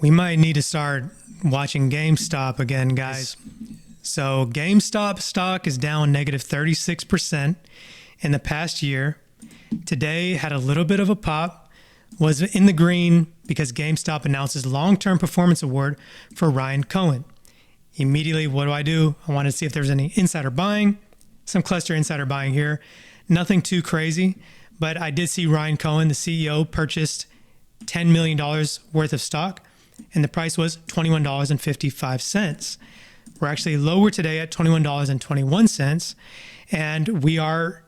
We might need to start watching GameStop again, guys. So GameStop stock is down negative 36% in the past year. Today had a little bit of a pop, was in the green because GameStop announces long-term performance award for Ryan Cohen. Immediately, what do? I wanted to see if there's any insider buying, some cluster insider buying here. Nothing too crazy, but I did see Ryan Cohen, the CEO, purchased $10 million worth of stock, and the price was $21.55. We're actually lower today at $21.21, and we are,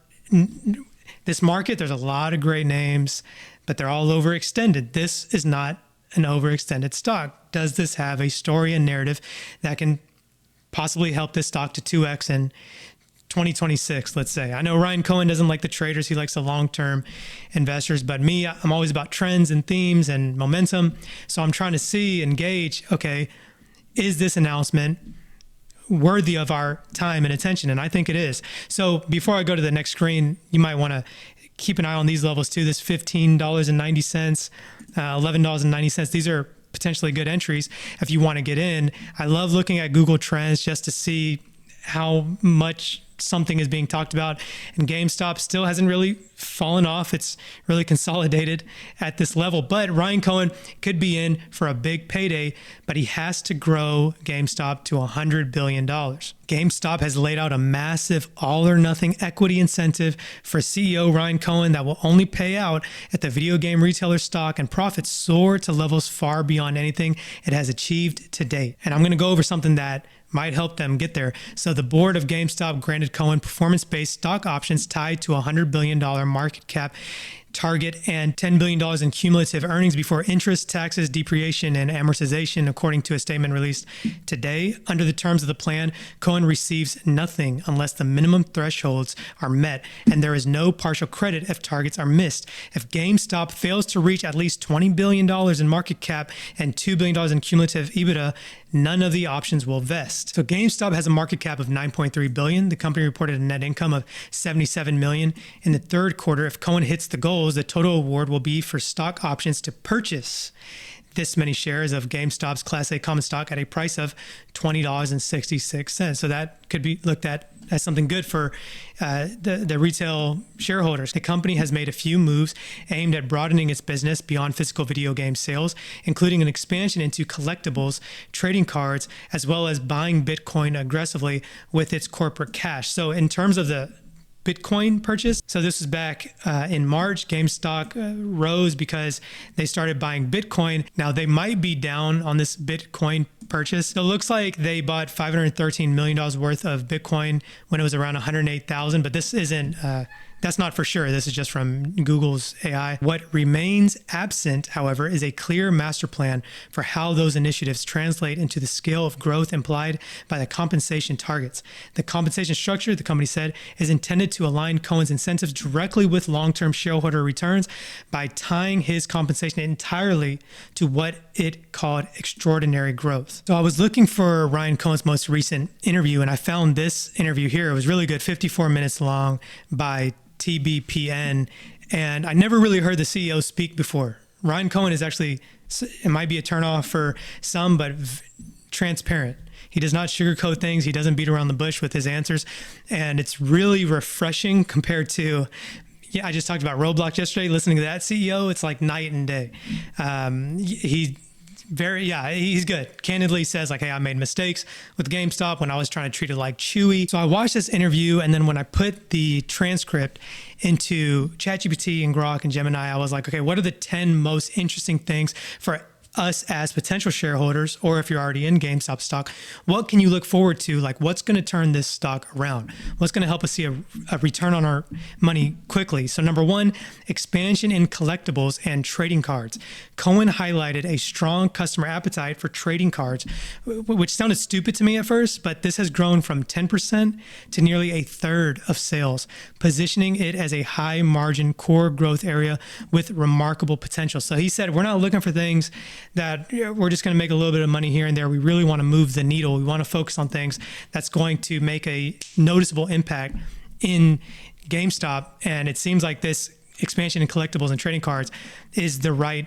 this market, there's a lot of great names, but they're all overextended. This is not an overextended stock. Does this have a story and narrative that can possibly help this stock to 2x in 2026, let's say? I know Ryan Cohen doesn't like the traders. He likes the long-term investors. But me, I'm always about trends and themes and momentum. So I'm trying to see and gauge, okay, is this announcement worthy of our time and attention? And I think it is. So before I go to the next screen, you might want to keep an eye on these levels too. This $15.90, $11.90. These are potentially good entries if you want to get in. I love looking at Google Trends just to see how much something is being talked about, and GameStop still hasn't really fallen off. It's really consolidated at this level, but Ryan Cohen could be in for a big payday, but he has to grow GameStop to $100 billion. GameStop has laid out a massive all or nothing equity incentive for CEO Ryan Cohen that will only pay out if the video game retailer stock and profits soar to levels far beyond anything it has achieved to date. And I'm going to go over something that might help them get there. So the board of GameStop granted Cohen performance-based stock options tied to a $100 billion market cap target and $10 billion in cumulative earnings before interest, taxes, depreciation, and amortization, according to a statement released today. Under the terms of the plan, Cohen receives nothing unless the minimum thresholds are met, and there is no partial credit if targets are missed. If GameStop fails to reach at least $20 billion in market cap and $2 billion in cumulative EBITDA, none of the options will vest. So GameStop has a market cap of $9.3 billion. The company reported a net income of $77 million in the third quarter. If Cohen hits the goals, the total award will be for stock options to purchase this many shares of GameStop's Class A common stock at a price of $20.66. So that could be looked at as something good for the retail shareholders. The company has made a few moves aimed at broadening its business beyond physical video game sales, including an expansion into collectibles, trading cards, as well as buying Bitcoin aggressively with its corporate cash. So in terms of the Bitcoin purchase. So this is back in March. GameStop rose because they started buying Bitcoin. Now they might be down on this Bitcoin purchase. So it looks like they bought $513 million worth of Bitcoin when it was around 108,000, but this isn't, that's not for sure. This is just from Google's AI. What remains absent, however, is a clear master plan for how those initiatives translate into the scale of growth implied by the compensation targets. The compensation structure, the company said, is intended to align Cohen's incentives directly with long-term shareholder returns by tying his compensation entirely to what it called extraordinary growth. So I was looking for Ryan Cohen's most recent interview, and I found this interview here. It was really good, 54 minutes long by TBPN, and I never really heard the CEO speak before. Ryan Cohen is actually, it might be a turnoff for some, but transparent. He does not sugarcoat things. He doesn't beat around the bush with his answers, and it's really refreshing compared to, I just talked about Roblox yesterday. Listening to that CEO, it's like night and day. He's good. Candidly says like, hey, I made mistakes with GameStop when I was trying to treat it like Chewy. So I watched this interview, and then when I put the transcript into ChatGPT and Grok and Gemini, I was like, okay, what are the 10 most interesting things for us as potential shareholders, or if you're already in GameStop stock, what can you look forward to? Like, what's going to turn this stock around? What's going to help us see a return on our money quickly? So number one, expansion in collectibles and trading cards. Cohen highlighted a strong customer appetite for trading cards, which sounded stupid to me at first, but this has grown from 10% to nearly a third of sales, positioning it as a high margin core growth area with remarkable potential. So he said, we're not looking for things that we're just going to make a little bit of money here and there. We really want to move the needle. We want to focus on things that's going to make a noticeable impact in GameStop. And it seems like this expansion in collectibles and trading cards is the right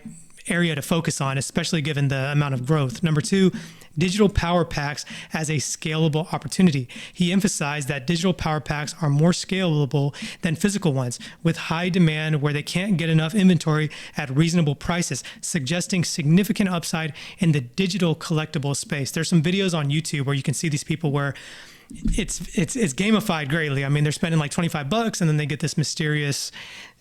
area to focus on, especially given the amount of growth. Number two, digital power packs as a scalable opportunity. He emphasized that digital power packs are more scalable than physical ones, with high demand where they can't get enough inventory at reasonable prices, suggesting significant upside in the digital collectible space. There's some videos on YouTube where you can see these people where it's gamified greatly. I mean, they're spending like $25 and then they get this mysterious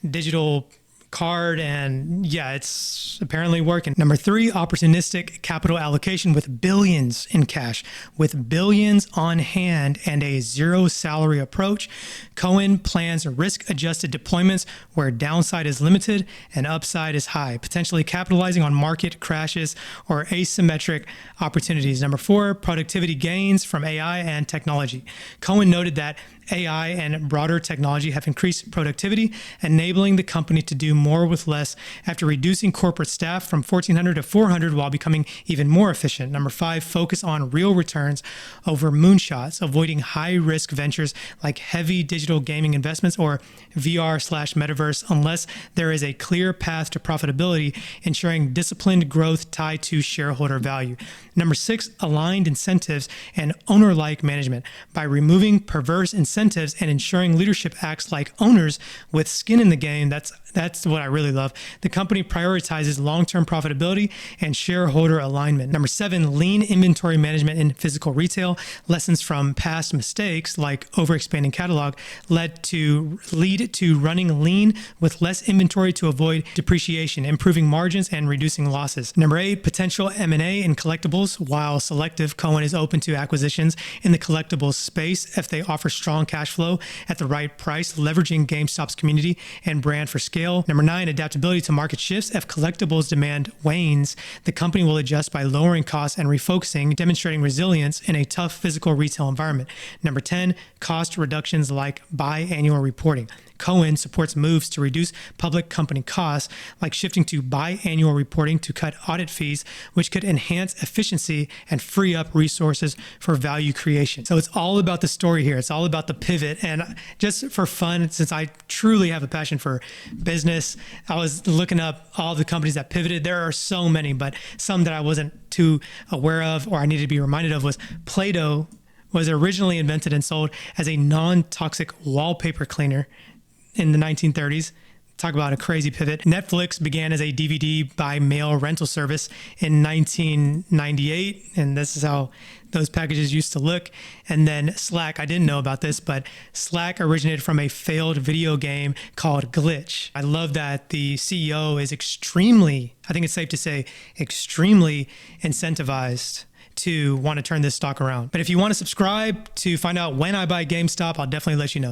digital card, and yeah, it's apparently working. Number three, opportunistic capital allocation with billions in cash. With billions on hand and a zero salary approach, Cohen plans risk-adjusted deployments where downside is limited and upside is high, potentially capitalizing on market crashes or asymmetric opportunities. Number four, productivity gains from AI and technology. Cohen noted that AI and broader technology have increased productivity, enabling the company to do more with less after reducing corporate staff from 1,400 to 400 while becoming even more efficient. Number five, focus on real returns over moonshots, avoiding high-risk ventures like heavy digital gaming investments or VR/metaverse unless there is a clear path to profitability, ensuring disciplined growth tied to shareholder value. Number six, aligned incentives and owner-like management. By removing perverse incentives and ensuring leadership acts like owners with skin in the game, that's what I really love. The company prioritizes long-term profitability and shareholder alignment. Number seven, lean inventory management in physical retail. Lessons from past mistakes like overexpanding catalog lead to running lean with less inventory to avoid depreciation, improving margins and reducing losses. Number eight, potential M&A in collectibles. While selective, Cohen is open to acquisitions in the collectibles space if they offer strong cash flow at the right price, leveraging GameStop's community and brand for scale. Number nine, adaptability to market shifts. If collectibles demand wanes, the company will adjust by lowering costs and refocusing, demonstrating resilience in a tough physical retail environment. Number 10, cost reductions like biannual reporting. Cohen supports moves to reduce public company costs, like shifting to biannual reporting to cut audit fees, which could enhance efficiency and free up resources for value creation. So it's all about the story here. It's all about the pivot. And just for fun, since I truly have a passion for business, I was looking up all the companies that pivoted. There are so many, but some that I wasn't too aware of or I needed to be reminded of was Play-Doh was originally invented and sold as a non-toxic wallpaper cleaner in the 1930s. Talk about a crazy pivot. Netflix began as a DVD by mail rental service in 1998, and this is how those packages used to look. And then Slack, I didn't know about this, but Slack originated from a failed video game called Glitch. I love that the CEO is extremely, I think it's safe to say, extremely incentivized to want to turn this stock around. But if you want to subscribe to find out when I buy GameStop, I'll definitely let you know.